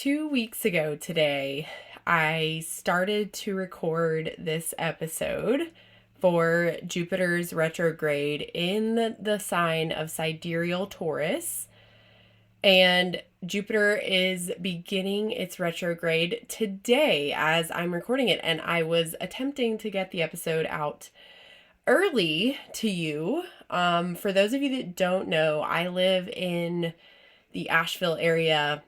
2 weeks ago today, I started to record this episode for Jupiter's retrograde in the sign of sidereal Taurus. And Jupiter is beginning its retrograde today as I'm recording it. And I was attempting to get the episode out early to you. For those of you that don't know, I live in the Asheville area.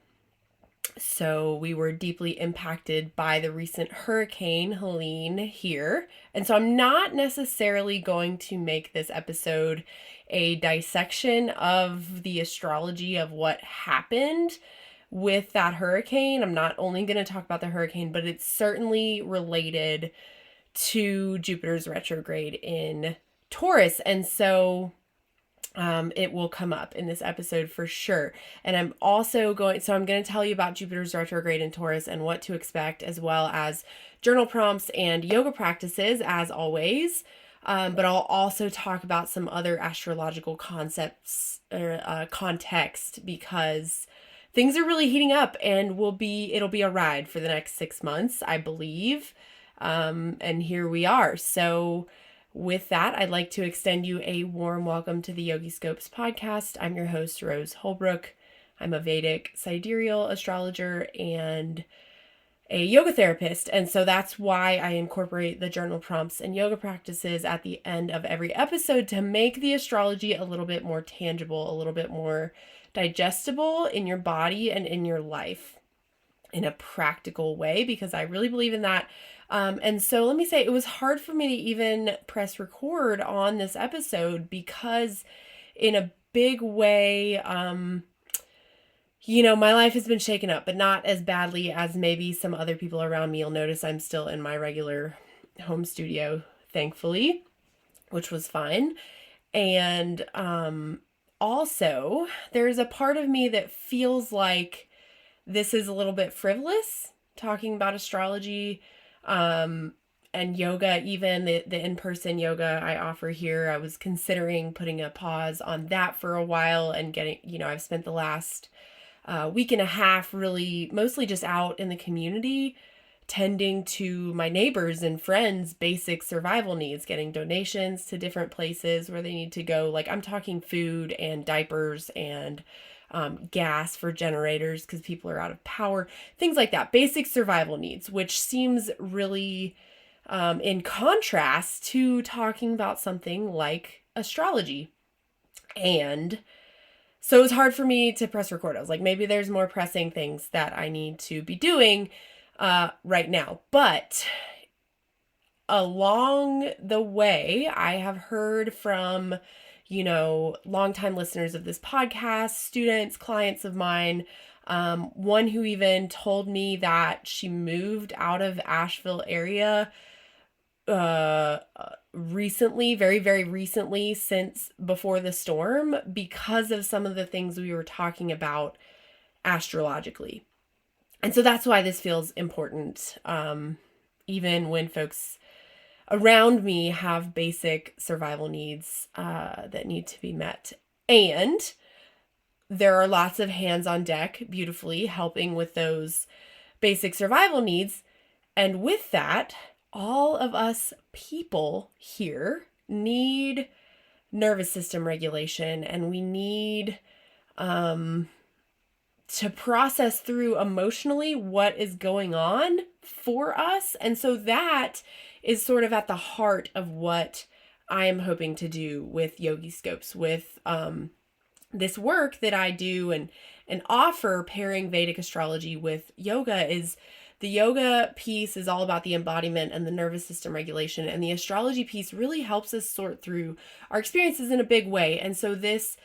So we were deeply impacted by the recent Hurricane Helene here. And so I'm not necessarily going to make this episode a dissection of the astrology of what happened with that hurricane. I'm not only going to talk about the hurricane, but it's certainly related to Jupiter's retrograde in Taurus. And so it will come up in this episode for sure. And I'm going to tell you about Jupiter's retrograde in Taurus and what to expect, as well as journal prompts and yoga practices, as always. But I'll also talk about some other astrological concepts or context, because things are really heating up and it'll be a ride for the next 6 months, I believe. And here we are. So with that, I'd like to extend you a warm welcome to the Yogi Scopes podcast. I'm your host, Rose Holbrook. I'm a Vedic sidereal astrologer and a yoga therapist. And so that's why I incorporate the journal prompts and yoga practices at the end of every episode to make the astrology a little bit more tangible, a little bit more digestible in your body and in your life in a practical way, because I really believe in that. And so let me say, it was hard for me to even press record on this episode because in a big way, my life has been shaken up, but not as badly as maybe some other people around me. You'll notice I'm still in my regular home studio, thankfully, which was fine. And also, there's a part of me that feels like this is a little bit frivolous, talking about astrology and yoga, even the in-person yoga I offer here. I was considering putting a pause on that for a while and getting, I've spent the last week and a half really mostly just out in the community, tending to my neighbors and friends' basic survival needs, getting donations to different places where they need to go. Like, I'm talking food and diapers and gas for generators because people are out of power, things like that, basic survival needs, which seems really in contrast to talking about something like astrology. And so it was hard for me to press record. I was like, maybe there's more pressing things that I need to be doing right now. But along the way, I have heard from longtime listeners of this podcast, students, clients of mine, one who even told me that she moved out of Asheville area recently, very, very recently, since before the storm, because of some of the things we were talking about astrologically. And so that's why this feels important, even when folks around me have basic survival needs that need to be met. And there are lots of hands on deck, beautifully helping with those basic survival needs. And with that, all of us people here need nervous system regulation, and we need to process through emotionally what is going on for us. And so that is sort of at the heart of what I am hoping to do with Yogi Scopes, with this work that I do and offer, pairing Vedic astrology with yoga. Is the yoga piece is all about the embodiment and the nervous system regulation, and the astrology piece really helps us sort through our experiences in a big way. And so this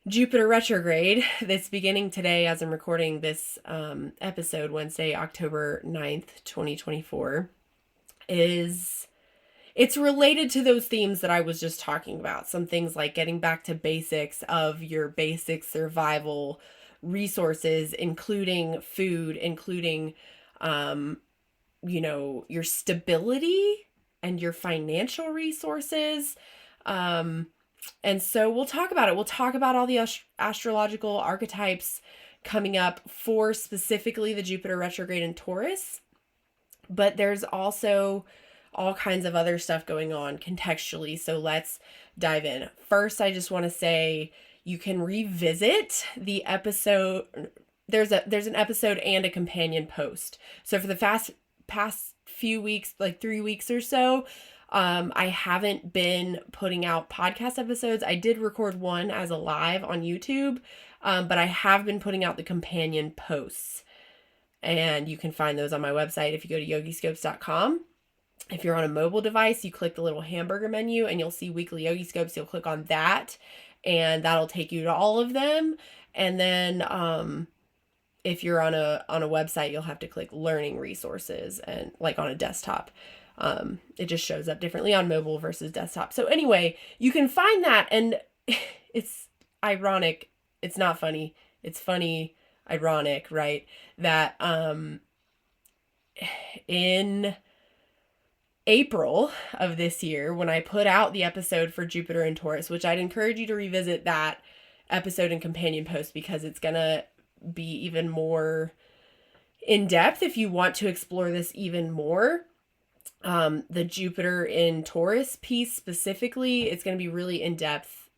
Jupiter retrograde that's beginning today as I'm recording this episode, Wednesday, October 9th, 2024, it's related to those themes that I was just talking about. Some things like getting back to basics of your basic survival resources, including food, including, your stability and your financial resources. And so we'll talk about it. We'll talk about all the astrological archetypes, coming up for specifically the Jupiter retrograde in Taurus. But there's also all kinds of other stuff going on contextually. So let's dive in. First, I just want to say you can revisit the episode. There's an episode and a companion post. So for the past few weeks, like 3 weeks or so, I haven't been putting out podcast episodes. I did record one as a live on YouTube, but I have been putting out the companion posts. And you can find those on my website if you go to yogiscopes.com. If you're on a mobile device, you click the little hamburger menu and you'll see weekly Yogi Scopes. You'll click on that and that'll take you to all of them. And then if you're on a website, you'll have to click learning resources, and like on a desktop. It just shows up differently on mobile versus desktop. So anyway, you can find that, and it's ironic. It's not funny. It's funny, ironic, right? That in April of this year, when I put out the episode for Jupiter and Taurus, which I'd encourage you to revisit that episode and companion post, because it's going to be even more in depth if you want to explore this even more. The Jupiter in Taurus piece specifically, it's going to be really in-depth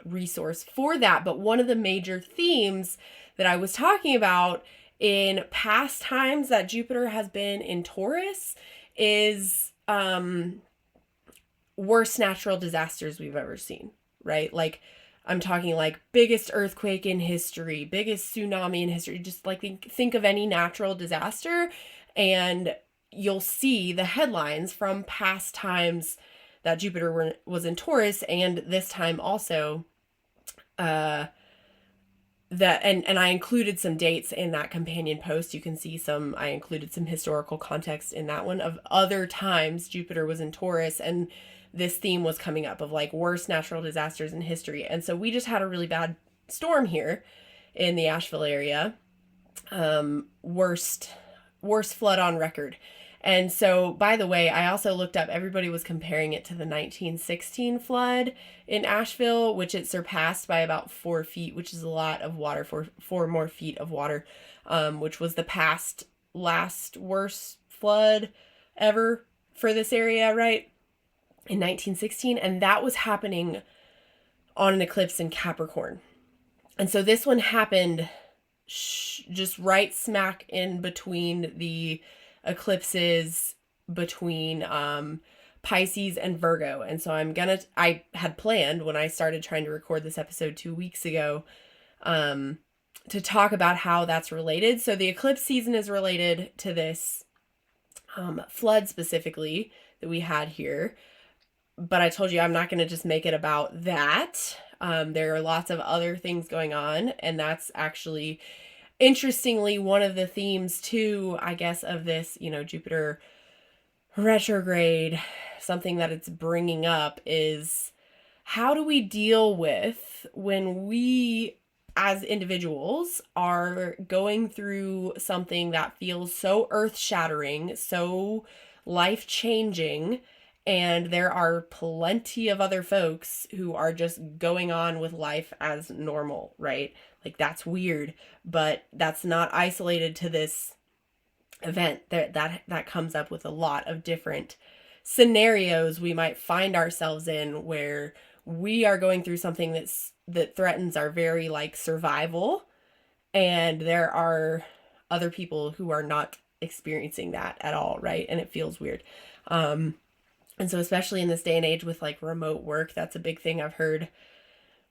resource for that. But one of the major themes that I was talking about in past times that Jupiter has been in Taurus is worst natural disasters we've ever seen, right? Like, I'm talking like biggest earthquake in history, biggest tsunami in history. Just like think of any natural disaster, and you'll see the headlines from past times that Jupiter was in Taurus, and this time also. And I included some dates in that companion post. You can see I included some historical context in that one of other times Jupiter was in Taurus, and this theme was coming up of like worst natural disasters in history. And so we just had a really bad storm here in the Asheville area. Worst flood on record. And so, by the way, I also looked up, everybody was comparing it to the 1916 flood in Asheville, which it surpassed by about 4 feet, which is a lot of water, 4 more feet of water, which was the last worst flood ever for this area, right? In 1916. And that was happening on an eclipse in Capricorn. And so this one happened just right smack in between the eclipses between Pisces and Virgo. And so I had planned when I started trying to record this episode 2 weeks ago to talk about how that's related. So the eclipse season is related to this flood specifically that we had here. But I told you I'm not going to just make it about that. There are lots of other things going on, and that's actually, interestingly, one of the themes too, I guess, of this, Jupiter retrograde. Something that it's bringing up is, how do we deal with when we as individuals are going through something that feels so earth-shattering, so life-changing, and there are plenty of other folks who are just going on with life as normal, right? Like, that's weird, but that's not isolated to this event. That comes up with a lot of different scenarios we might find ourselves in, where we are going through something that threatens our very survival, and there are other people who are not experiencing that at all, right? And it feels weird. And so especially in this day and age with remote work, that's a big thing I've heard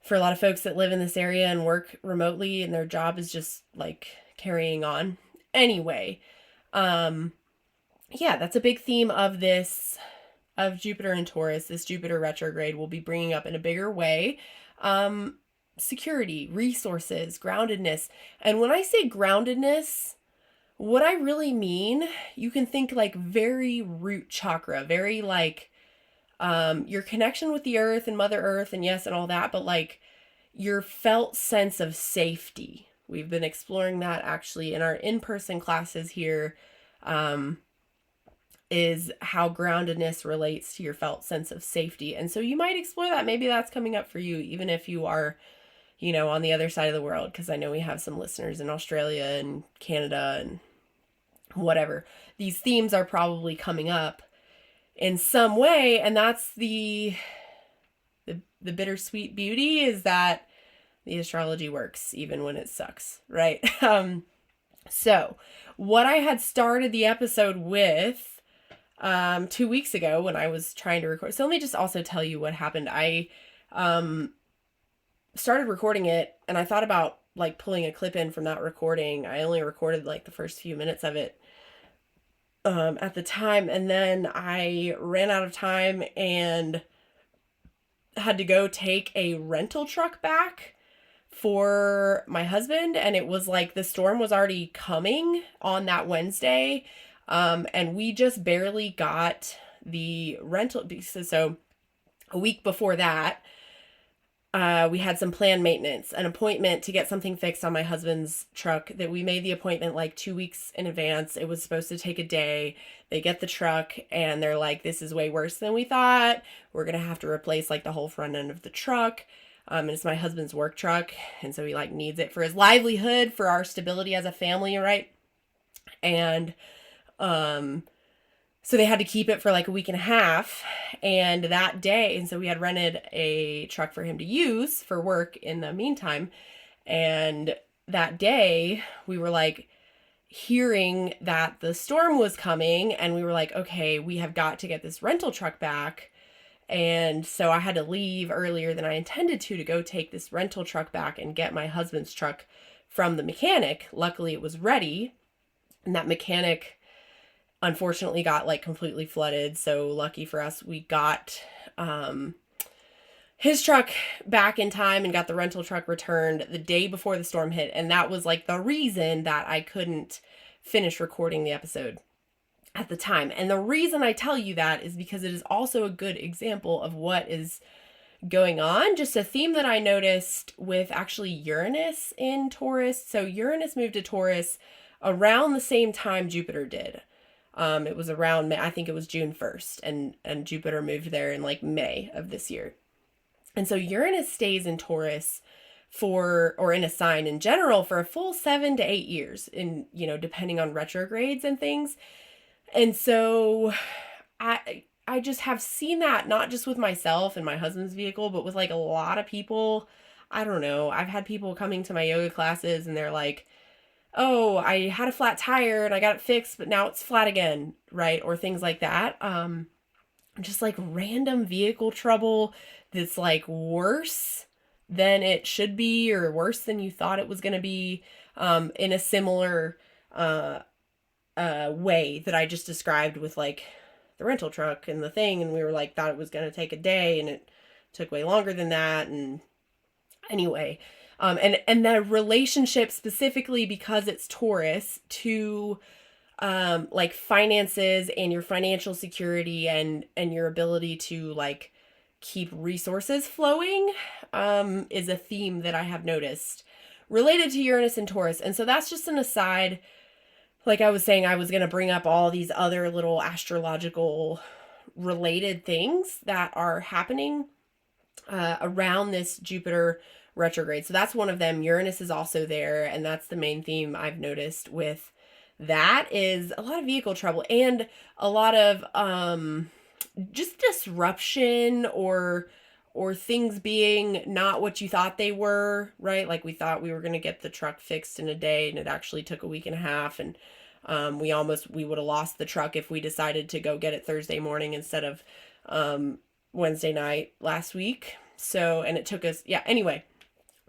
for a lot of folks that live in this area and work remotely, and their job is just carrying on. Anyway, yeah, that's a big theme of Jupiter and Taurus. This Jupiter retrograde will be bringing up in a bigger way security, resources, groundedness. And when I say groundedness, what I really mean, you can think very root chakra, very your connection with the earth and Mother Earth and yes and all that, but your felt sense of safety. We've been exploring that actually in our in-person classes here, is how groundedness relates to your felt sense of safety. And so you might explore that. Maybe that's coming up for you, even if you are, on the other side of the world, because I know we have some listeners in Australia and Canada and whatever. These themes are probably coming up in some way, and that's the bittersweet beauty, is that the astrology works even when it sucks, right? So what I had started the episode with 2 weeks ago when I was trying to record. So let me just also tell you what happened. I started recording it, and I thought about like pulling a clip in from that recording. I only recorded like the first few minutes of it at the time, and then I ran out of time and had to go take a rental truck back for my husband, and it was like the storm was already coming on that Wednesday, and we just barely got the rental. So a week before that, we had some planned maintenance, an appointment to get something fixed on my husband's truck that we made the appointment like 2 weeks in advance. It was supposed to take a day. They get the truck and they're like, this is way worse than we thought. We're going to have to replace like the whole front end of the truck. And it's my husband's work truck. And so he like needs it for his livelihood, for our stability as a family, right? And, so they had to keep it for like a week and a half, and that day, and so we had rented a truck for him to use for work in the meantime. And that day we were like hearing that the storm was coming, and we were like, okay, we have got to get this rental truck back. And so I had to leave earlier than I intended to go take this rental truck back and get my husband's truck from the mechanic. Luckily it was ready, and that mechanic unfortunately got like completely flooded. So lucky for us, we got his truck back in time and got the rental truck returned the day before the storm hit. And that was like the reason that I couldn't finish recording the episode at the time. And the reason I tell you that is because it is also a good example of what is going on. Just a theme that I noticed with actually Uranus in Taurus. So Uranus moved to Taurus around the same time Jupiter did. It was around May, I think it was June 1st, and Jupiter moved there in like May of this year. And so Uranus stays in Taurus or in a sign in general for a full 7 to 8 years, in, depending on retrogrades and things. And so I just have seen that not just with myself and my husband's vehicle, but with like a lot of people. I don't know. I've had people coming to my yoga classes and they're like, oh, I had a flat tire and I got it fixed, but now it's flat again, right? Or things like that. Just like random vehicle trouble that's like worse than it should be, or worse than you thought it was going to be, in a similar way that I just described with like the rental truck and the thing. And we were like, thought it was going to take a day, and it took way longer than that. And anyway, and the relationship specifically, because it's Taurus, to like finances and your financial security and your ability to like keep resources flowing, is a theme that I have noticed related to Uranus and Taurus. And so that's just an aside. Like I was saying, I was going to bring up all these other little astrological related things that are happening around this Jupiter retrograde. So that's one of them. Uranus is also there, and that's the main theme I've noticed with that, is a lot of vehicle trouble and a lot of just disruption or things being not what you thought they were, right? Like we thought we were going to get the truck fixed in a day, and it actually took a week and a half, and we would have lost the truck if we decided to go get it Thursday morning instead of Wednesday night last week. So, and it took us, anyway.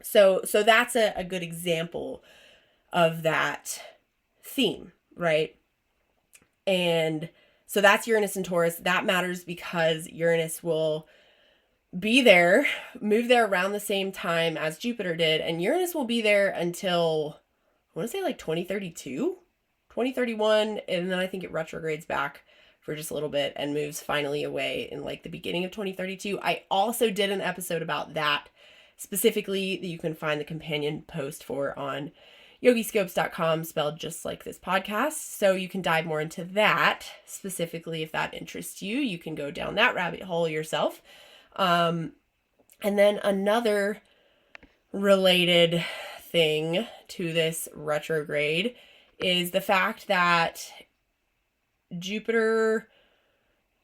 So that's a good example of that theme, right? And so that's Uranus and Taurus. That matters because Uranus will be there, move there around the same time as Jupiter did. And Uranus will be there until, I want to say like 2032, 2031. And then I think it retrogrades back for just a little bit and moves finally away in like the beginning of 2032. I also did an episode about that specifically that you can find the companion post for on yogiscopes.com, spelled just like this podcast. So you can dive more into that specifically if that interests you. You can go down that rabbit hole yourself. And then another related thing to this retrograde is the fact that Jupiter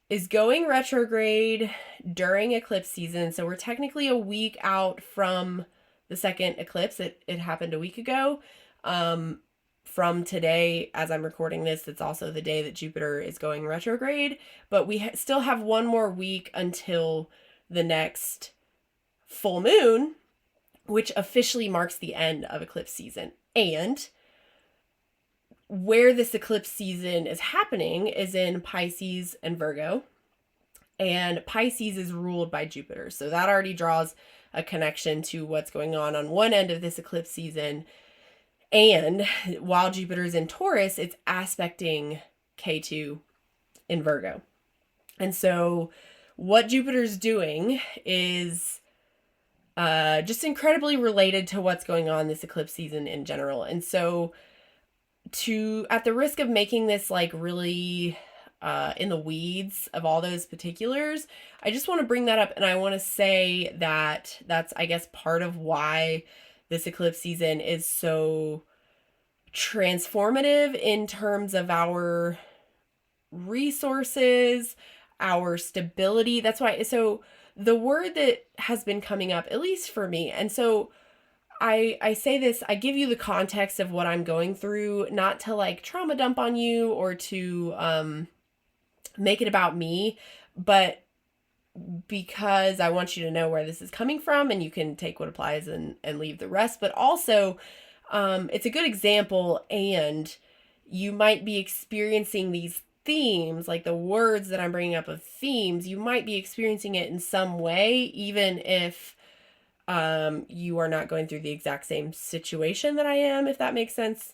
is going retrograde during eclipse season. So we're technically a week out from the second eclipse. It happened a week ago. From today, as I'm recording this, it's also the day that Jupiter is going retrograde. But we still have one more week until the next full moon, which officially marks the end of eclipse season. And where this eclipse season is happening is in Pisces and Virgo. And Pisces is ruled by Jupiter. So that already draws a connection to what's going on one end of this eclipse season. And while Jupiter is in Taurus, it's aspecting K2 in Virgo. And so what Jupiter's doing is just incredibly related to what's going on this eclipse season in general. And so at the risk of making this like really in the weeds of all those particulars, I just want to bring that up, and I want to say that that's, I guess, part of why this eclipse season is so transformative in terms of our resources, our stability. That's why, so the word that has been coming up, at least for me, and so I say this, I give you the context of what I'm going through, not to like trauma dump on you or to make it about me, but because I want you to know where this is coming from, and you can take what applies and leave the rest. But also, it's a good example, and you might be experiencing these themes, like the words that I'm bringing up of themes, you might be experiencing it in some way, even if you are not going through the exact same situation that I am, if that makes sense.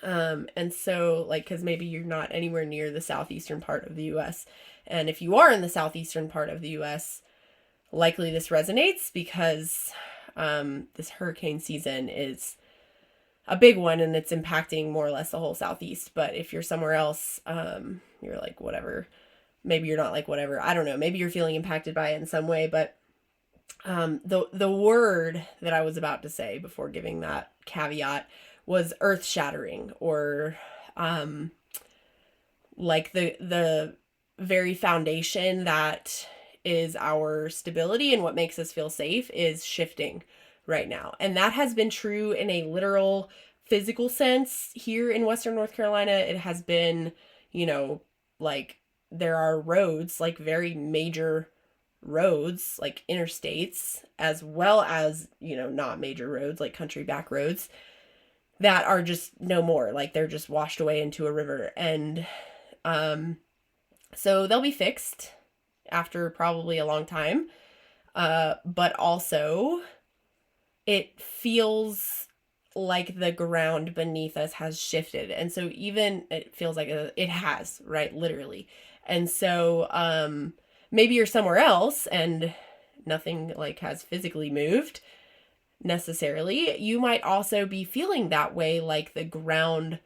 And so, like, because maybe you're not anywhere near the southeastern part of the US. And if you are in the southeastern part of the US, likely this resonates because this hurricane season is a big one, and it's impacting more or less the whole southeast. But if you're somewhere else, you're like, whatever. Maybe you're not like, whatever. I don't know. Maybe you're feeling impacted by it in some way. But the word that I was about to say before giving that caveat was earth shattering, or like the very foundation that is our stability and what makes us feel safe is shifting right now. And that has been true in a literal physical sense here in Western North Carolina. It has been, like there are roads, like very major roads, like interstates, as well as, not major roads, like country back roads, that are just no more. Like they're just washed away into a river. And so they'll be fixed after probably a long time. But also it feels like the ground beneath us has shifted. And so even it feels like it has, right? Literally. And so maybe you're somewhere else and nothing like has physically moved necessarily. You might also be feeling that way, like the ground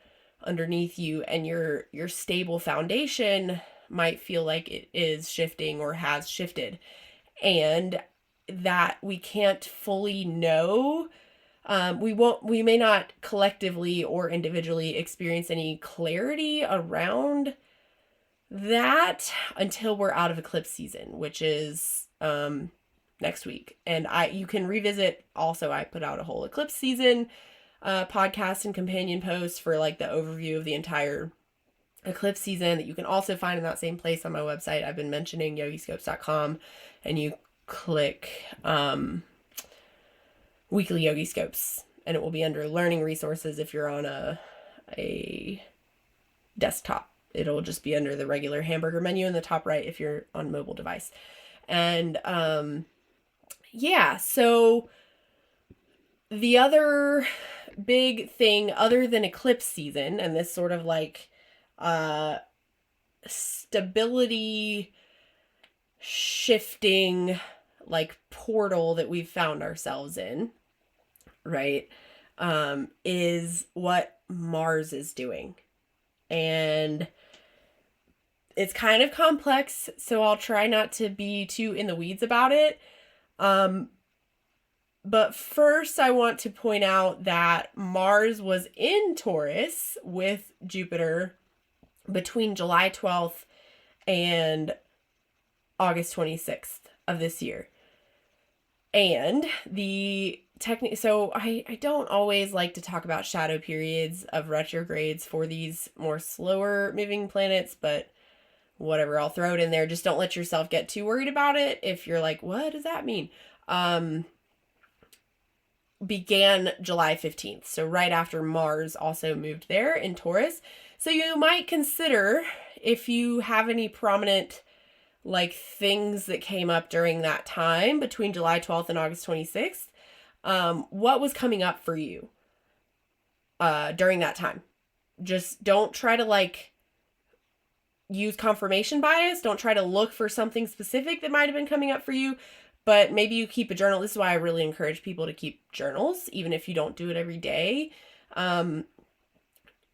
underneath you and your stable foundation might feel like it is shifting or has shifted, and that we can't fully know. We may not collectively or individually experience any clarity around that until we're out of eclipse season, which is next week. And you can revisit also, I put out a whole eclipse season podcast and companion post for like the overview of the entire eclipse season that you can also find in that same place on my website. I've been mentioning yogiscopes.com, and you click weekly Yogi Scopes, and it will be under learning resources if you're on a desktop. It'll just be under the regular hamburger menu in the top right if you're on mobile device. And yeah, so the other big thing other than eclipse season and this sort of like stability shifting like portal that we've found ourselves in, right, is what Mars is doing. And it's kind of complex, so I'll try not to be too in the weeds about it. But first, I want to point out that Mars was in Taurus with Jupiter between July 12th and August 26th of this year. And so I don't always like to talk about shadow periods of retrogrades for these more slower moving planets, but whatever, I'll throw it in there. Just don't let yourself get too worried about it. If you're like, what does that mean? Began July 15th. So right after Mars also moved there in Taurus. So you might consider, if you have any prominent like things that came up during that time between July 12th and August 26th, what was coming up for you during that time. Just don't try to like use confirmation bias. Don't try to look for something specific that might have been coming up for you, but maybe you keep a journal. This is why I really encourage people to keep journals, even if you don't do it every day.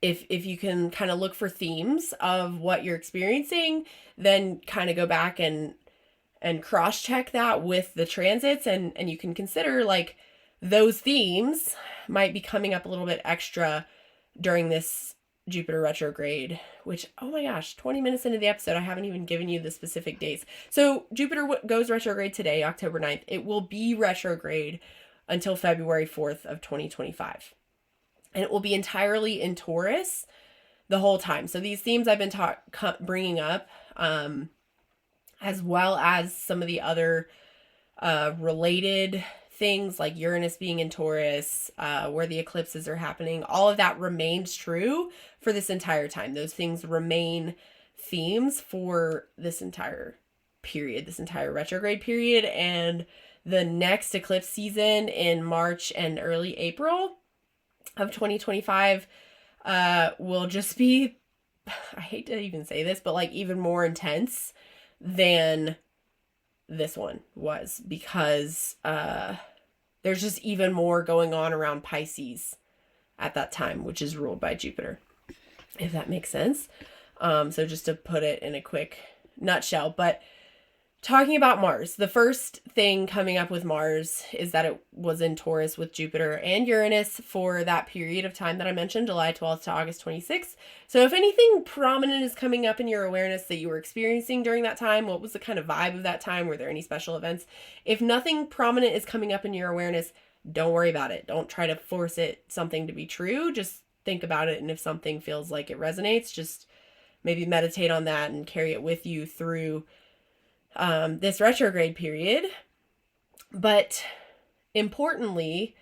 If you can kind of look for themes of what you're experiencing, then kind of go back and cross-check that with the transits, and you can consider like those themes might be coming up a little bit extra during this Jupiter retrograde, which, oh my gosh, 20 minutes into the episode, I haven't even given you the specific dates. So Jupiter goes retrograde today, October 9th. It will be retrograde until February 4th of 2025. And it will be entirely in Taurus the whole time. So these themes I've been bringing up, as well as some of the other related things like Uranus being in Taurus, where the eclipses are happening, all of that remains true for this entire time. Those things remain themes for this entire period, this entire retrograde period. And the next eclipse season in March and early April of 2025 will just be, I hate to even say this, but like even more intense than this one was, because there's just even more going on around Pisces at that time, which is ruled by Jupiter, if that makes sense. So just to put it in a quick nutshell, but talking about Mars, the first thing coming up with Mars is that it was in Taurus with Jupiter and Uranus for that period of time that I mentioned, July 12th to August 26th. So if anything prominent is coming up in your awareness that you were experiencing during that time, what was the kind of vibe of that time? Were there any special events? If nothing prominent is coming up in your awareness, don't worry about it. Don't try to force something to be true. Just think about it. And if something feels like it resonates, just maybe meditate on that and carry it with you through this retrograde period. But importantly,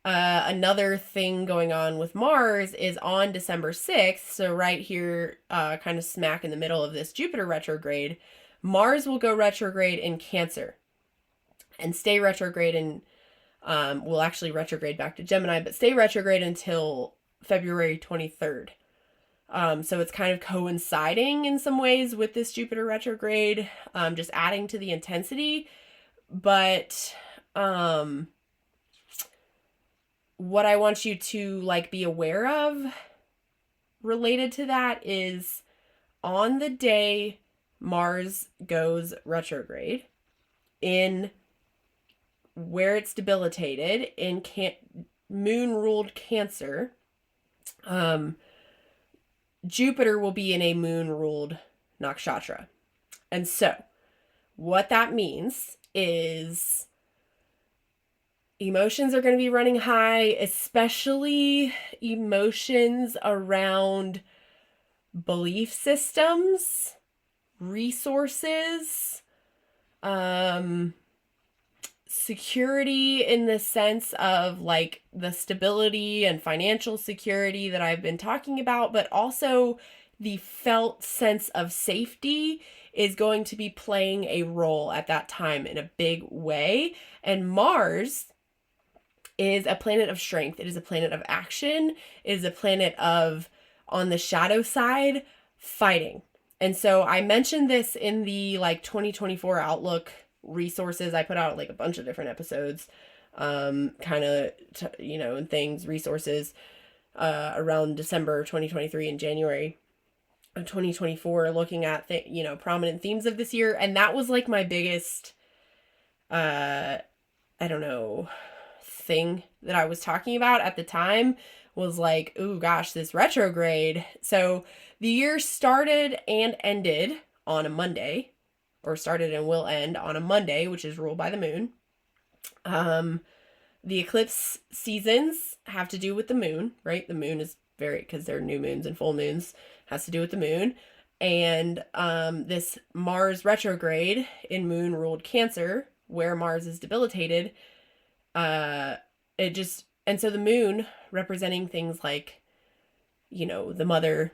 another thing going on with Mars is on December 6th, so right here, kind of smack in the middle of this Jupiter retrograde, Mars will go retrograde in Cancer and stay retrograde and will actually retrograde back to Gemini, but stay retrograde until February 23rd. So it's kind of coinciding in some ways with this Jupiter retrograde, just adding to the intensity. But what I want you to like be aware of related to that is on the day Mars goes retrograde in where it's debilitated in moon-ruled Cancer, Jupiter will be in a moon-ruled nakshatra. And so, what that means is emotions are going to be running high, especially emotions around belief systems, resources, security in the sense of like the stability and financial security that I've been talking about, but also the felt sense of safety is going to be playing a role at that time in a big way. And Mars is a planet of strength. It is a planet of action. It is a planet of, on the shadow side, fighting. And so I mentioned this in the like 2024 Outlook resources. I put out like a bunch of different episodes, kind of, and things, resources, around December 2023 and January of 2024, looking at prominent themes of this year. And that was like my biggest, I don't know, thing that I was talking about at the time was like, oh gosh, this retrograde. So the year started and ended on a Monday, or started and will end on a Monday, which is ruled by the moon. The eclipse seasons have to do with the moon, right? The moon is because they're new moons and full moons, has to do with the moon. And this Mars retrograde in moon ruled Cancer, where Mars is debilitated, and so the moon representing things like, the mother,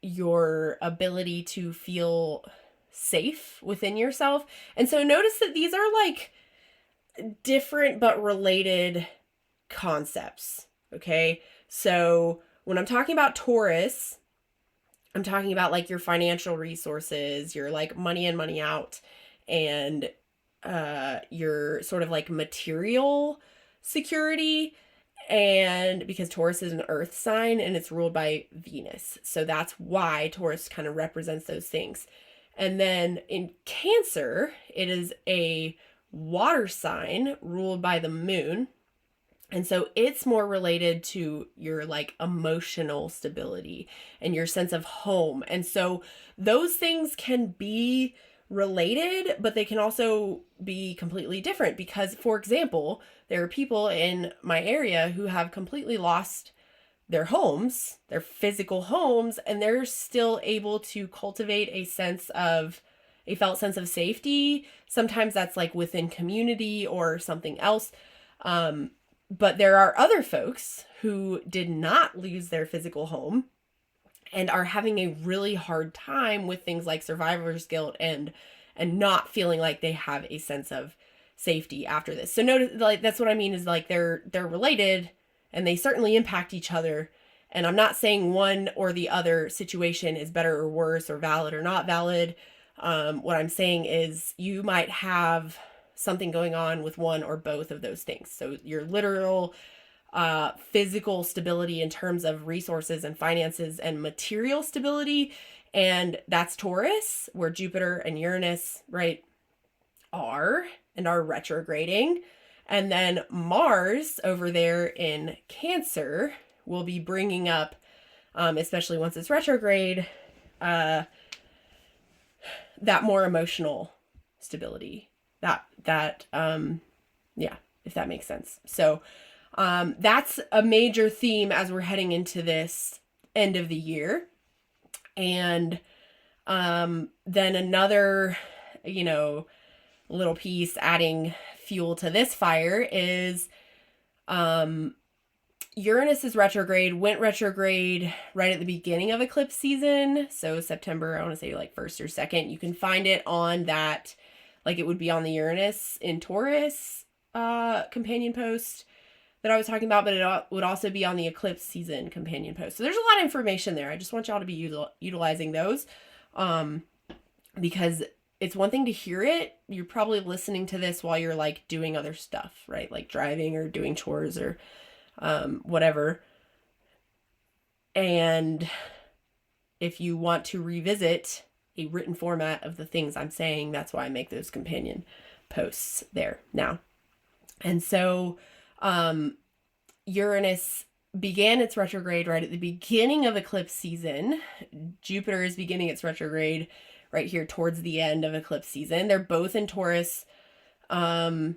your ability to feel safe within yourself. And so notice that these are like different but related concepts. Okay. So when I'm talking about Taurus, I'm talking about like your financial resources, your like money in, money out, and your sort of like material security. And because Taurus is an earth sign and it's ruled by Venus. So that's why Taurus kind of represents those things. And then in Cancer, it is a water sign ruled by the moon. And so it's more related to your like emotional stability and your sense of home. And so those things can be related, but they can also be completely different because, for example, there are people in my area who have completely lost their homes, their physical homes, and they're still able to cultivate a felt sense of safety. Sometimes that's like within community or something else. But there are other folks who did not lose their physical home and are having a really hard time with things like survivor's guilt and not feeling like they have a sense of safety after this. So notice, like, that's what I mean is like they're related and they certainly impact each other. And I'm not saying one or the other situation is better or worse or valid or not valid. What I'm saying is you might have something going on with one or both of those things. So your literal physical stability in terms of resources and finances and material stability, and that's Taurus, where Jupiter and Uranus, right, are retrograding. And then Mars over there in Cancer will be bringing up, especially once it's retrograde, that more emotional stability. If that makes sense. So that's a major theme as we're heading into this end of the year. And then another, little piece adding fuel to this fire is Uranus is retrograde, went retrograde right at the beginning of eclipse season. So September, I want to say like 1st or 2nd. You can find it on that, like it would be on the Uranus in Taurus companion post that I was talking about, but it would also be on the eclipse season companion post. So there's a lot of information there. I just want y'all to be utilizing those because it's one thing to hear it. You're probably listening to this while you're like doing other stuff, right? Like driving or doing chores or whatever. And if you want to revisit a written format of the things I'm saying, that's why I make those companion posts there now. And so Uranus began its retrograde right at the beginning of eclipse season. Jupiter is beginning its retrograde right here towards the end of eclipse season. They're both in Taurus. And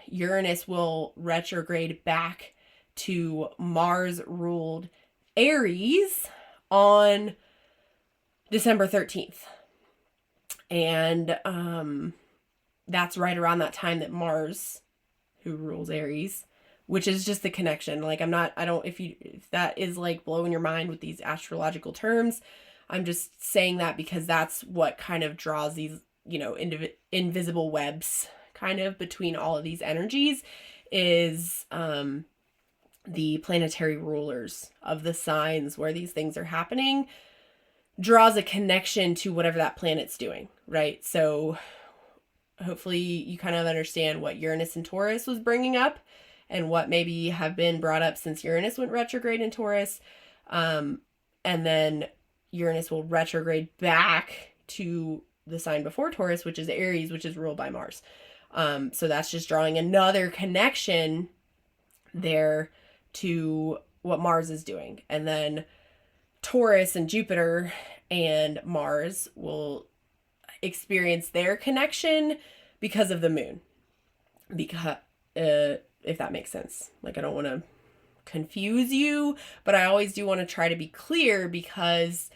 Uranus will retrograde back to Mars-ruled Aries on December 13th. And that's right around that time that Mars, who rules Aries, which is just the connection. Like if that is like blowing your mind with these astrological terms, I'm just saying that because that's what kind of draws these, invisible webs kind of between all of these energies is the planetary rulers of the signs where these things are happening draws a connection to whatever that planet's doing, right? So hopefully you kind of understand what Uranus and Taurus was bringing up and what maybe have been brought up since Uranus went retrograde in Taurus. And then Uranus will retrograde back to the sign before Taurus, which is Aries, which is ruled by Mars. So that's just drawing another connection there to what Mars is doing. And then Taurus and Jupiter and Mars will experience their connection because of the moon. Because, if that makes sense. Like, I don't want to confuse you, but I always do want to try to be clear because,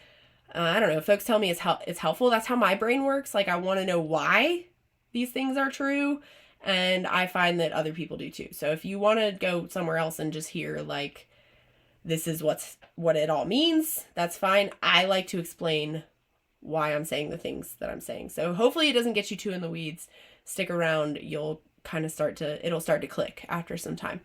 I don't know, folks tell me it's helpful. That's how my brain works. Like, I want to know why these things are true, and I find that other people do too. So if you want to go somewhere else and just hear, like, this is what it all means, that's fine. I like to explain why I'm saying the things that I'm saying. So hopefully it doesn't get you too in the weeds. Stick around. You'll kind of it'll start to click after some time.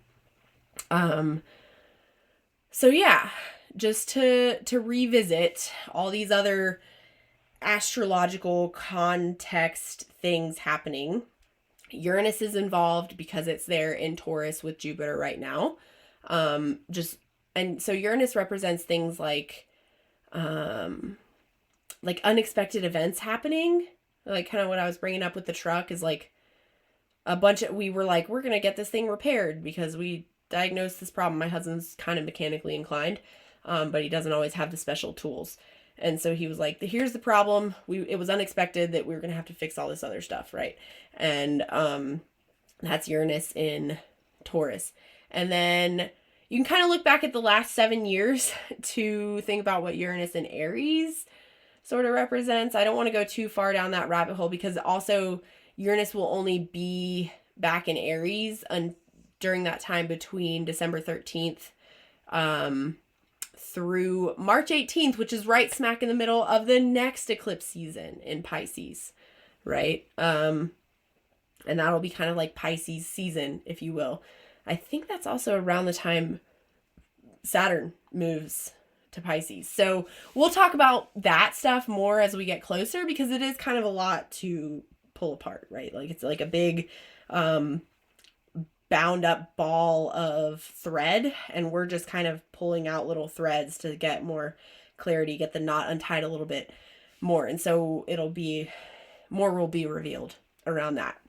So yeah, just to revisit all these other astrological context things happening. Uranus is involved because it's there in Taurus with Jupiter right now. And so Uranus represents things like unexpected events happening. Like, kind of what I was bringing up with the truck is like we were like, we're going to get this thing repaired because we diagnosed this problem. My husband's kind of mechanically inclined, but he doesn't always have the special tools. And so he was like, here's the problem. It was unexpected that we were going to have to fix all this other stuff, right? And that's Uranus in Taurus. And then you can kind of look back at the last 7 years to think about what Uranus in Aries sort of represents. I don't want to go too far down that rabbit hole because also Uranus will only be back in Aries during that time between December 13th through March 18th, which is right smack in the middle of the next eclipse season in Pisces, right? And that'll be kind of like Pisces season, if you will. I think that's also around the time Saturn moves to Pisces. So we'll talk about that stuff more as we get closer because it is kind of a lot to pull apart, right? Like, it's like a big bound up ball of thread, and we're just kind of pulling out little threads to get more clarity, get the knot untied a little bit more. And so more will be revealed around that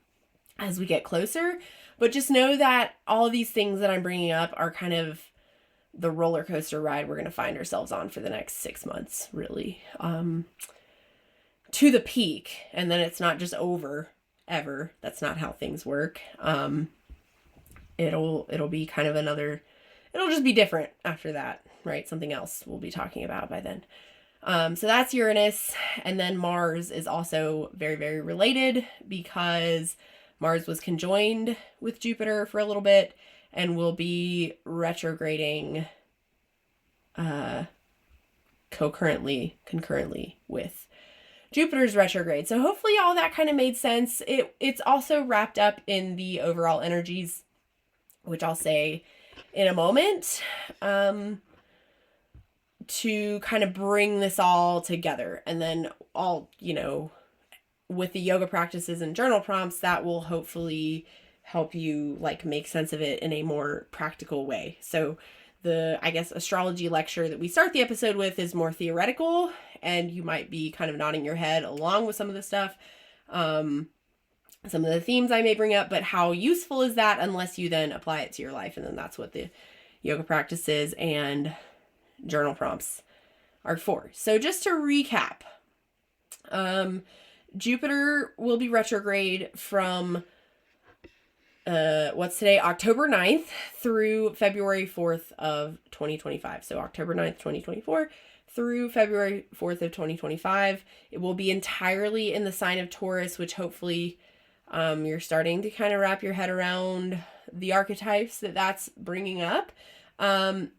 as we get closer. But just know that all of these things that I'm bringing up are kind of the roller coaster ride we're going to find ourselves on for the next 6 months, really, to the peak. And then it's not just over ever. That's not how things work. It'll be kind of it'll just be different after that, right? Something else we'll be talking about by then. So that's Uranus. And then Mars is also very, very related because Mars was conjoined with Jupiter for a little bit and will be retrograding concurrently with Jupiter's retrograde. So hopefully all that kind of made sense. It's also wrapped up in the overall energies, which I'll say in a moment, to kind of bring this all together. And then with the yoga practices and journal prompts, that will hopefully help you like make sense of it in a more practical way. So the, I guess, astrology lecture that we start the episode with is more theoretical, and you might be kind of nodding your head along with some of the stuff, some of the themes I may bring up, but how useful is that unless you then apply it to your life? And then that's what the yoga practices and journal prompts are for. So just to recap, Jupiter will be retrograde from what's today, October 9th through February 4th of 2025. So October 9th, 2024 through February 4th of 2025. It will be entirely in the sign of Taurus, which hopefully you're starting to kind of wrap your head around the archetypes that's bringing up. And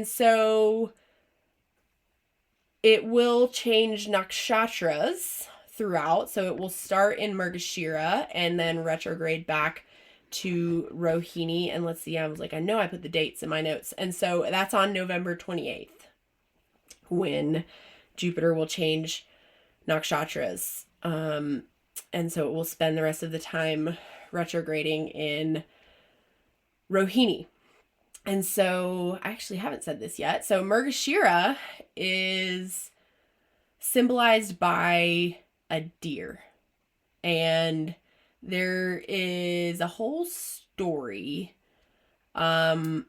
so it will change nakshatras throughout. So it will start in Mrgashira and then retrograde back to Rohini. And let's see, I was like, I know I put the dates in my notes. And so that's on November 28th when Jupiter will change nakshatras. And so it will spend the rest of the time retrograding in Rohini. And so I actually haven't said this yet. So Mrgashira is symbolized by a deer. And there is a whole story around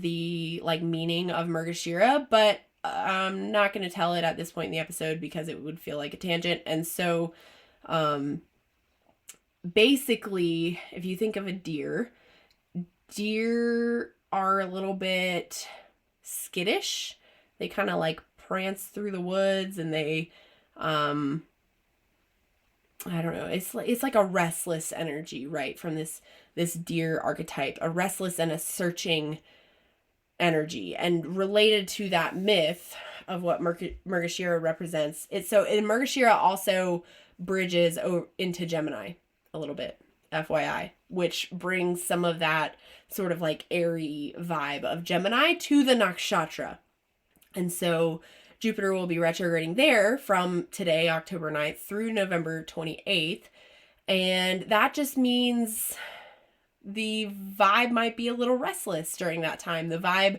the like meaning of Mrgashira, but I'm not going to tell it at this point in the episode because it would feel like a tangent. And so basically, if you think of a deer are a little bit skittish. They kind of like prance through the woods, and they I don't know. It's like a restless energy, right? From this deer archetype, a restless and a searching energy. And related to that myth of what Mrgashira represents, and Mrgashira also bridges into Gemini a little bit, FYI, which brings some of that sort of like airy vibe of Gemini to the nakshatra. And so Jupiter will be retrograding there from today, October 9th, through November 28th. And that just means the vibe might be a little restless during that time. The vibe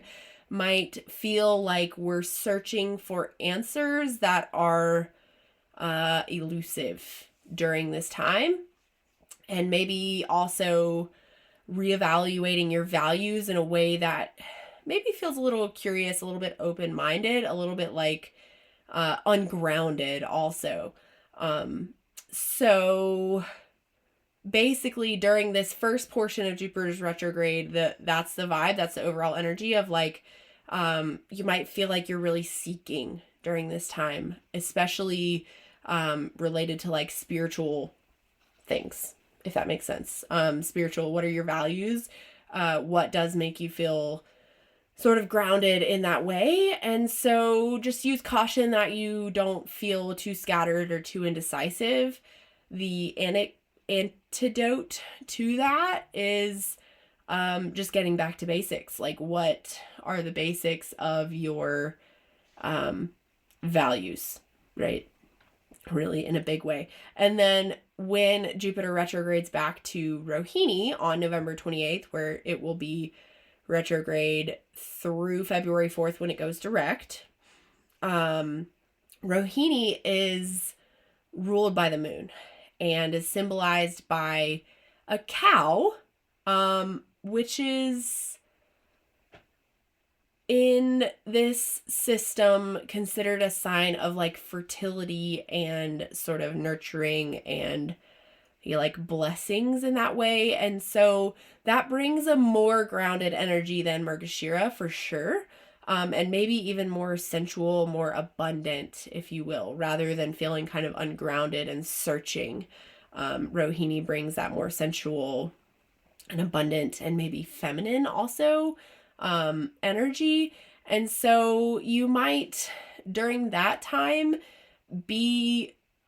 might feel like we're searching for answers that are elusive during this time. And maybe also reevaluating your values in a way that maybe feels a little curious, a little bit open-minded, a little bit like ungrounded also. So basically during this first portion of Jupiter's retrograde, that's the vibe, that's the overall energy of like, you might feel like you're really seeking during this time, especially related to like spiritual things, if that makes sense. Spiritual, what are your values? What does make you feel sort of grounded in that way? And so just use caution that you don't feel too scattered or too indecisive. The antidote to that is just getting back to basics. Like, what are the basics of your values, right? Really in a big way. And then when Jupiter retrogrades back to Rohini on November 28th, where it will be retrograde through February 4th when it goes direct, Rohini is ruled by the moon and is symbolized by a cow, which is in this system considered a sign of like fertility and sort of nurturing and like blessings in that way. And so that brings a more grounded energy than Mrgashira for sure. And maybe even more sensual, more abundant, if you will, rather than feeling kind of ungrounded and searching. Rohini brings that more sensual and abundant and maybe feminine also energy. And so you might during that time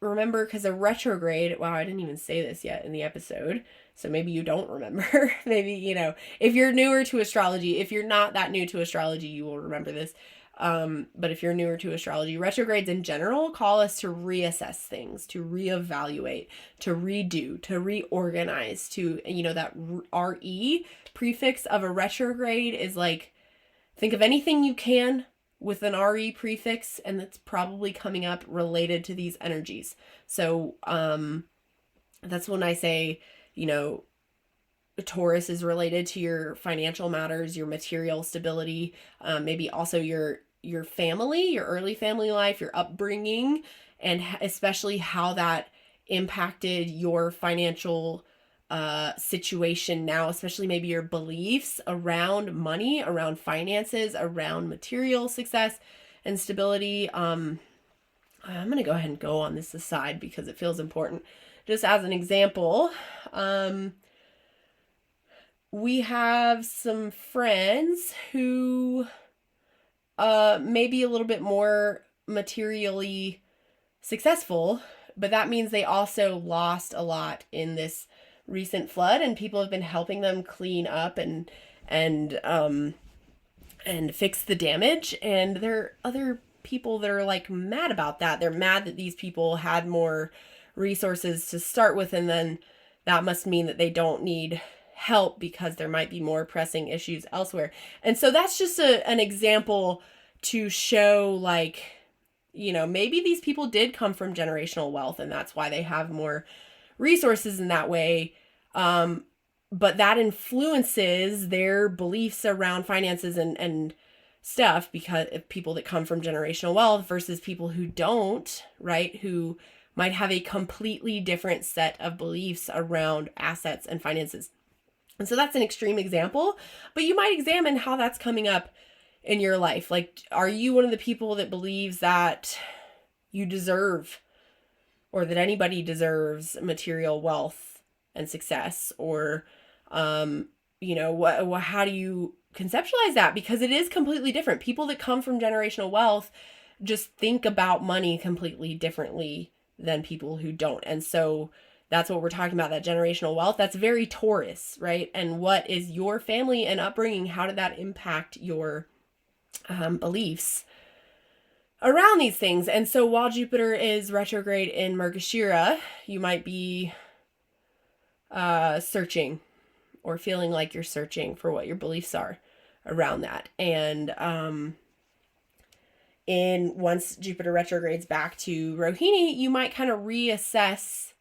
remember, because a retrograde, wow, I didn't even say this yet in the episode, so maybe you don't remember. Maybe, if you're newer to astrology, if you're not that new to astrology, you will remember this. But if you're newer to astrology, retrogrades in general call us to reassess things, to reevaluate, to redo, to reorganize, to, that RE prefix of a retrograde is like, think of anything you can with an RE prefix, and that's probably coming up related to these energies. So that's when I say, Taurus is related to your financial matters, your material stability, maybe also your family, your early family life, your upbringing, and especially how that impacted your financial situation now, especially maybe your beliefs around money, around finances, around material success and stability. I'm going to go ahead and go on this aside because it feels important. Just as an example, we have some friends who may be a little bit more materially successful, but that means they also lost a lot in this recent flood, and people have been helping them clean up and fix the damage. And there are other people that are like mad about that. They're mad that these people had more resources to start with, and then that must mean that they don't need help because there might be more pressing issues elsewhere. And so that's just an example to show like, maybe these people did come from generational wealth and that's why they have more resources in that way. But that influences their beliefs around finances and stuff, because of people that come from generational wealth versus people who don't, right? Who might have a completely different set of beliefs around assets and finances. And so that's an extreme example, but you might examine how that's coming up in your life. Like, are you one of the people that believes that you deserve, or that anybody deserves, material wealth and success? Or, how do you conceptualize that? Because it is completely different. People that come from generational wealth just think about money completely differently than people who don't. And so that's what we're talking about, that generational wealth. That's very Taurus, right? And what is your family and upbringing? How did that impact your beliefs around these things? And so while Jupiter is retrograde in Margashira, you might be searching, or feeling like you're searching for what your beliefs are around that. And once Jupiter retrogrades back to Rohini, you might kind of reassess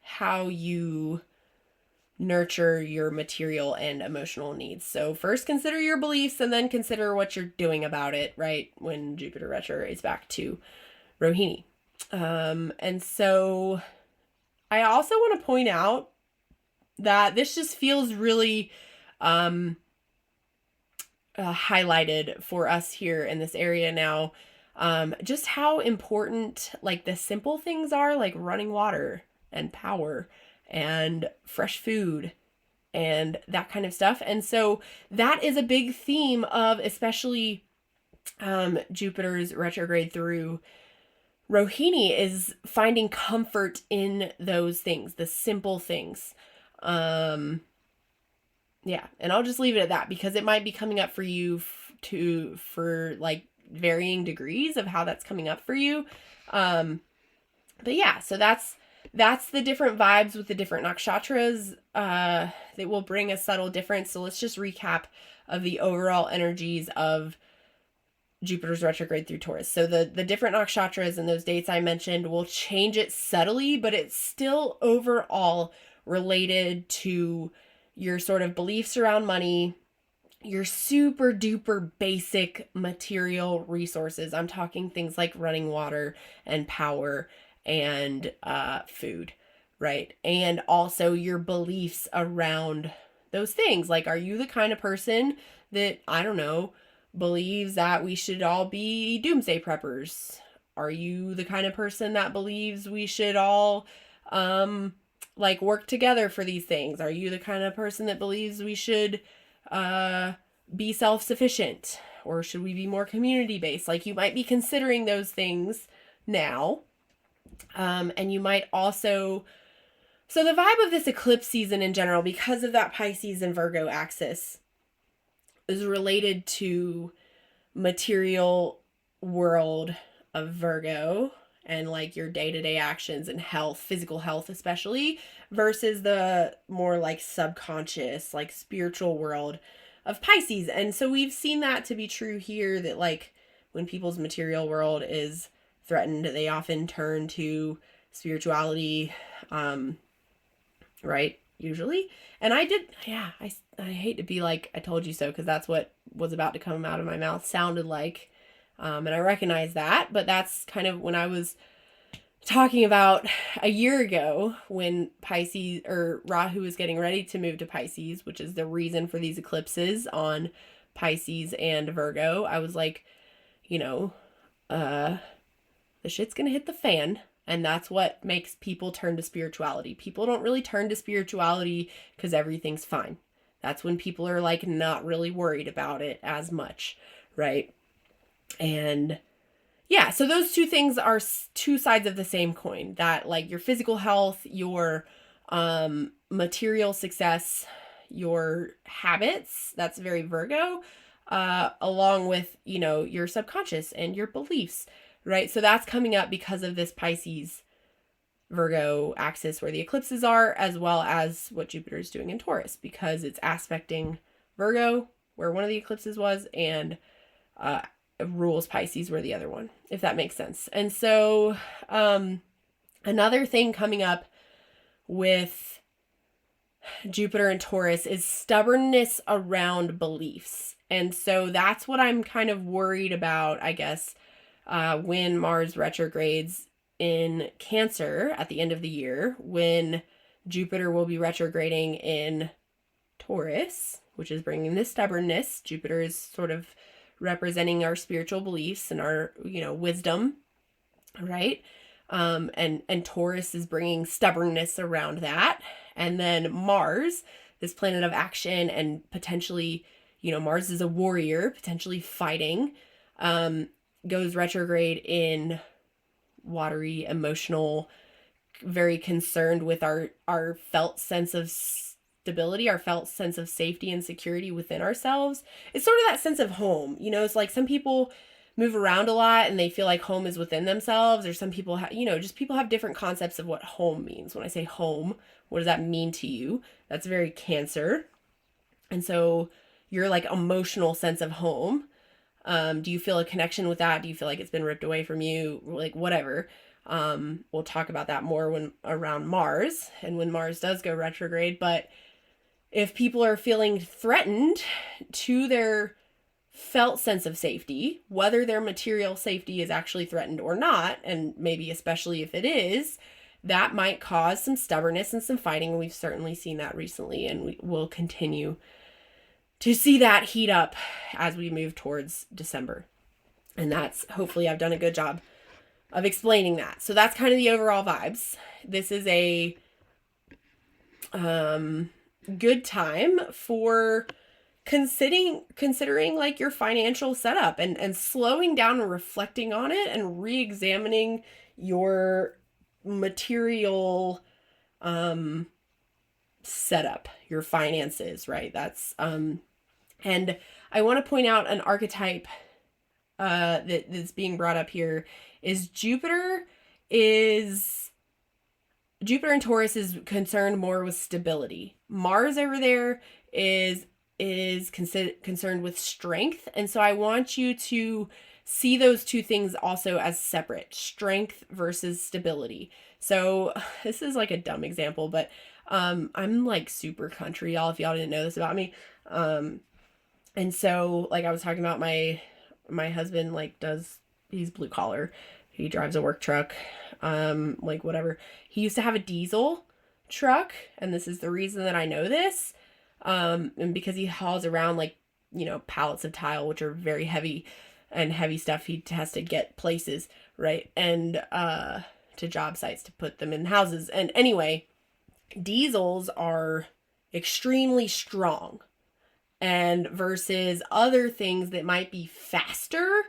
how you nurture your material and emotional needs. So first consider your beliefs, and then consider what you're doing about it, right? When Jupiter retrogrades back to Rohini. And so I also want to point out that this just feels really highlighted for us here in this area now. Just how important like the simple things are, like running water and power and fresh food and that kind of stuff. And so that is a big theme of especially Jupiter's retrograde through Rohini, is finding comfort in those things, the simple things. Yeah, and I'll just leave it at that, because it might be coming up for you for like varying degrees of how that's coming up for you. But yeah, so that's the different vibes with the different nakshatras that will bring a subtle difference. So let's just recap of the overall energies of Jupiter's retrograde through Taurus. So the different nakshatras and those dates I mentioned will change it subtly, but it's still overall related to your sort of beliefs around money, your super duper basic material resources. I'm talking things like running water and power and food, right? And also your beliefs around those things. Like, are you the kind of person that, I don't know, believes that we should all be doomsday preppers? Are you the kind of person that believes we should all like work together for these things? Are you the kind of person that believes we should be self-sufficient, or should we be more community-based? Like, you might be considering those things now. And you might also, so the vibe of this eclipse season in general, because of that Pisces and Virgo axis, is related to material world of Virgo and like your day-to-day actions and health, physical health especially, versus the more like subconscious, like spiritual world of Pisces. And so we've seen that to be true here, that like when people's material world is threatened, they often turn to spirituality, right? Usually. And I hate to be like, I told you so, because that's what was about to come out of my mouth sounded like. And I recognize that, but that's kind of when I was talking about a year ago when Pisces, or Rahu, was getting ready to move to Pisces, which is the reason for these eclipses on Pisces and Virgo. I was like, the shit's gonna hit the fan. And that's what makes people turn to spirituality. People don't really turn to spirituality because everything's fine. That's when people are like not really worried about it as much, right? And yeah, so those two things are two sides of the same coin. That like your physical health, your material success, your habits, that's very Virgo, along with, your subconscious and your beliefs, right? So that's coming up because of this Pisces Virgo axis where the eclipses are, as well as what Jupiter is doing in Taurus, because it's aspecting Virgo, where one of the eclipses was, and rules Pisces, where the other one, if that makes sense. And so another thing coming up with Jupiter and Taurus is stubbornness around beliefs. And so that's what I'm kind of worried about, I guess, when Mars retrogrades in Cancer at the end of the year, when Jupiter will be retrograding in Taurus, which is bringing this stubbornness. Jupiter is sort of representing our spiritual beliefs and our, wisdom, right? And Taurus is bringing stubbornness around that. And then Mars, this planet of action and potentially, Mars is a warrior, potentially fighting, goes retrograde in watery, emotional, very concerned with our felt sense of stability, our felt sense of safety and security within ourselves. It's sort of that sense of home. It's like some people move around a lot and they feel like home is within themselves, or some people just people have different concepts of what home means. When I say home, what does that mean to you? That's very Cancer. And so your like emotional sense of home, do you feel a connection with that? Do you feel like it's been ripped away from you? Like whatever. We'll talk about that more when around Mars and when Mars does go retrograde. But if people are feeling threatened to their felt sense of safety, whether their material safety is actually threatened or not, and maybe especially if it is, that might cause some stubbornness and some fighting. We've certainly seen that recently, and we will continue to see that heat up as we move towards December. And that's, hopefully I've done a good job of explaining that. So that's kind of the overall vibes. This is a good time for considering like your financial setup and slowing down and reflecting on it and re-examining your material setup, your finances, right? That's and I want to point out an archetype that's being brought up here is Jupiter and Taurus is concerned more with stability. Mars over there is concerned with strength. And so I want you to see those two things also as separate, strength versus stability. So this is like a dumb example, but I'm like super country, y'all, if y'all didn't know this about me. And so like I was talking about my husband, like he's blue collar. He drives a work truck, like whatever. He used to have a diesel truck, and this is the reason that I know this. And because he hauls around like, pallets of tile, which are very heavy and heavy stuff he has to get places, right? And to job sites to put them in houses. And anyway, diesels are extremely strong, and versus other things that might be faster,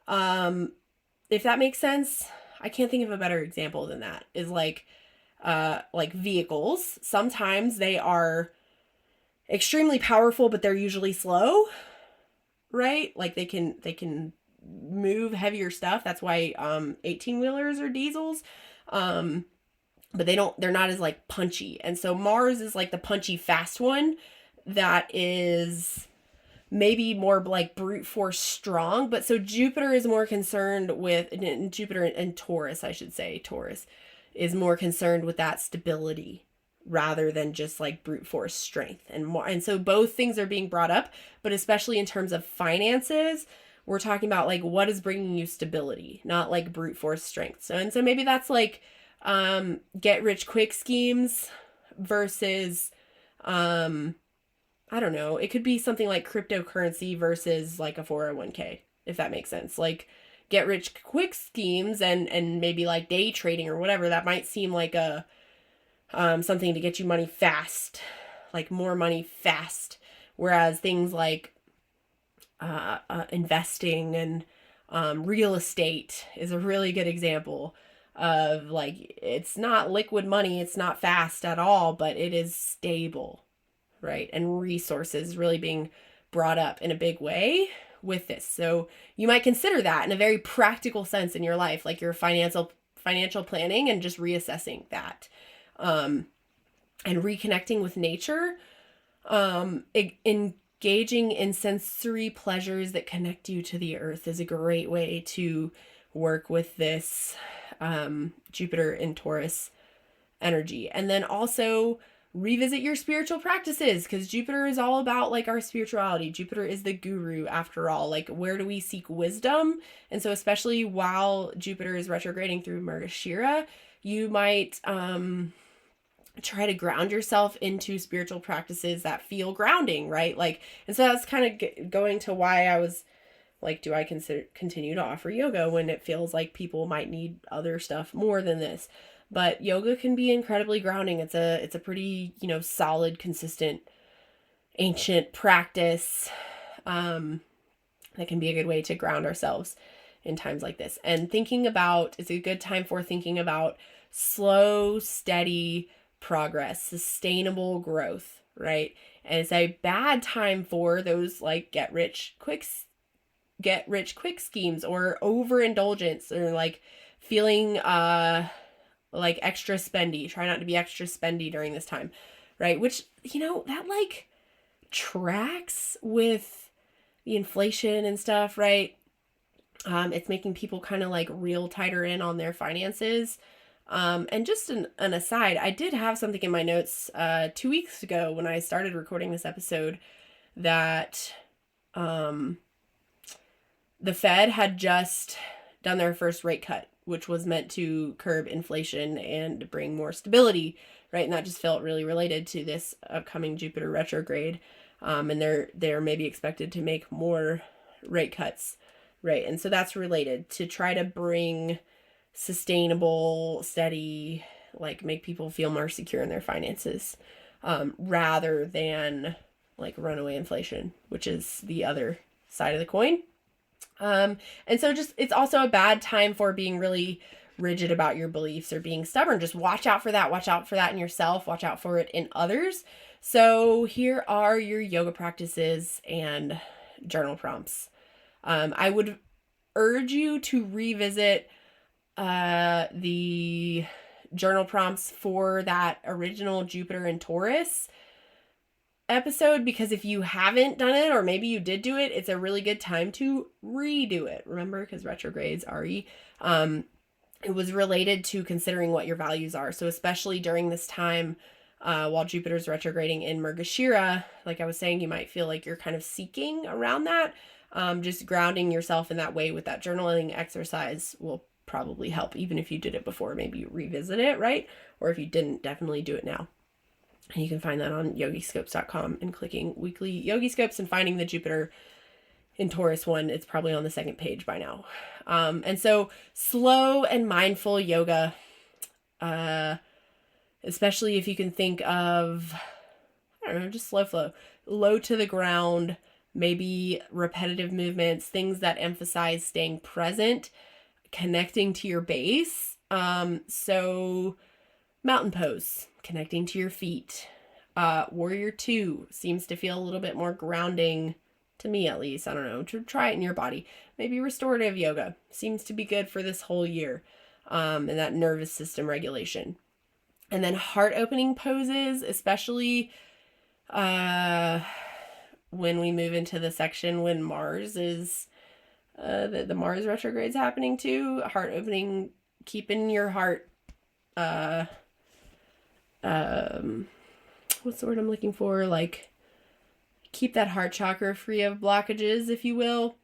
if that makes sense. I can't think of a better example than that. Is like vehicles. Sometimes they are extremely powerful, but they're usually slow, right? Like they can move heavier stuff. That's why 18-wheelers are diesels. But they're not as like punchy. And so Mars is like the punchy fast one that is maybe more like brute force strong. But so Jupiter is more concerned with, Jupiter and Taurus, I should say, Taurus is more concerned with that stability rather than just like brute force strength and more. And so both things are being brought up, but especially in terms of finances, we're talking about like what is bringing you stability, not like brute force strength. So maybe that's like get rich quick schemes versus I don't know, it could be something like cryptocurrency versus like a 401k, if that makes sense. Like get rich quick schemes and maybe like day trading or whatever, that might seem like a something to get you money fast, like more money fast. Whereas things like investing and real estate is a really good example of like, it's not liquid money, it's not fast at all, but it is stable, right? And resources really being brought up in a big way with this. So you might consider that in a very practical sense in your life, like your financial planning and just reassessing that. And reconnecting with nature, engaging in sensory pleasures that connect you to the earth is a great way to work with this Jupiter in Taurus energy. And then also revisit your spiritual practices, because Jupiter is all about like our spirituality. Jupiter is the guru after all. Like, where do we seek wisdom? And so especially while Jupiter is retrograding through Margashira, you might try to ground yourself into spiritual practices that feel grounding, right? Like, and so that's kind of going to why I was like, do I continue to offer yoga when it feels like people might need other stuff more than this? But yoga can be incredibly grounding. It's a pretty, solid, consistent, ancient practice that can be a good way to ground ourselves in times like this. And it's a good time for thinking about slow, steady progress, sustainable growth, right? And it's a bad time for those like get rich quick schemes or overindulgence, or like feeling like extra spendy. Try not to be extra spendy during this time, right? Which, that like tracks with the inflation and stuff, right? It's making people kind of like reel tighter in on their finances. And just an aside, I did have something in my notes 2 weeks ago when I started recording this episode that the Fed had just done their first rate cut, which was meant to curb inflation and bring more stability, right? And that just felt really related to this upcoming Jupiter retrograde. And they're maybe expected to make more rate cuts, right? And so that's related to try to bring sustainable, steady, like make people feel more secure in their finances, rather than like runaway inflation, which is the other side of the coin. And so it's also a bad time for being really rigid about your beliefs or being stubborn. Just watch out for that. Watch out for that in yourself. Watch out for it in others. So here are your yoga practices and journal prompts. I would urge you to revisit the journal prompts for that original Jupiter and Taurus episode, because if you haven't done it, or maybe you did do it, it's a really good time to redo it. Remember, because retrogrades, it was related to considering what your values are. So especially during this time, while Jupiter's retrograding in Margashira, like I was saying, you might feel like you're kind of seeking around that. Just grounding yourself in that way with that journaling exercise will probably help. Even if you did it before, maybe you revisit it, right? Or if you didn't, definitely do it now. And you can find that on yogiscopes.com and clicking weekly Yogi Scopes and finding the Jupiter in Taurus one. It's probably on the second page by now. And so slow and mindful yoga, especially if you can think of, I don't know, just slow flow, low to the ground, maybe repetitive movements, things that emphasize staying present, connecting to your base. So mountain pose, connecting to your feet. Warrior 2 seems to feel a little bit more grounding to me, at least. I don't know, to try it in your body. Maybe restorative yoga seems to be good for this whole year, and that nervous system regulation. And then heart opening poses, especially when we move into the section when Mars is the Mars retrograde's happening too. Heart opening, keeping your heart what's the word I'm looking for? Like, keep that heart chakra free of blockages, if you will.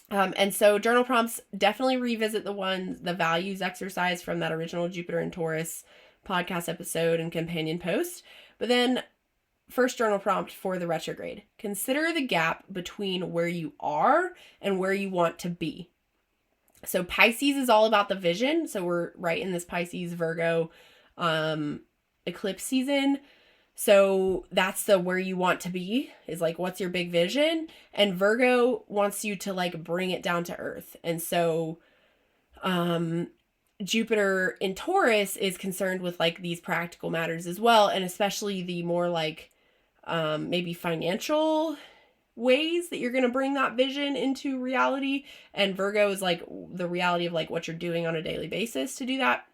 And so journal prompts, definitely revisit the values exercise from that original Jupiter and Taurus podcast episode and companion post. But then first journal prompt for the retrograde. Consider the gap between where you are and where you want to be. So Pisces is all about the vision. So we're right in this Pisces Virgo eclipse season. So that's the where you want to be, is like, what's your big vision? And Virgo wants you to like bring it down to earth. And so Jupiter in Taurus is concerned with like these practical matters as well. And especially the more like maybe financial ways that you're going to bring that vision into reality. And Virgo is like the reality of like what you're doing on a daily basis to do that.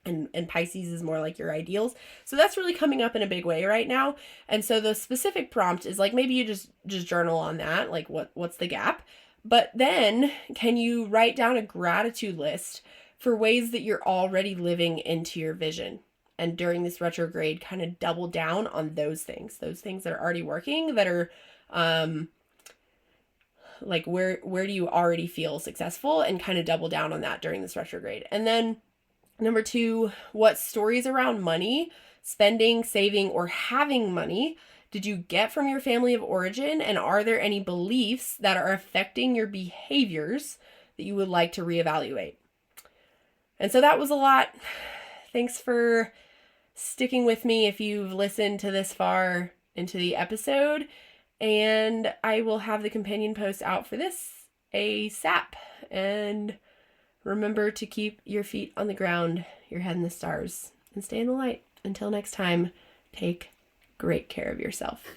And Pisces is more like your ideals. So that's really coming up in a big way right now. And so the specific prompt is like, maybe you just journal on that, like what's the gap? But then can you write down a gratitude list for ways that you're already living into your vision? and during this retrograde kind of double down on those things that are already working, that are like where do you already feel successful, and kind of double down on that during this retrograde. And then number 2, what stories around money, spending, saving, or having money did you get from your family of origin, and are there any beliefs that are affecting your behaviors that you would like to reevaluate? And so that was a lot. Thanks for sticking with me if you've listened to this far into the episode. And I will have the companion post out for this ASAP. And remember to keep your feet on the ground, your head in the stars, and stay in the light. Until next time, take great care of yourself.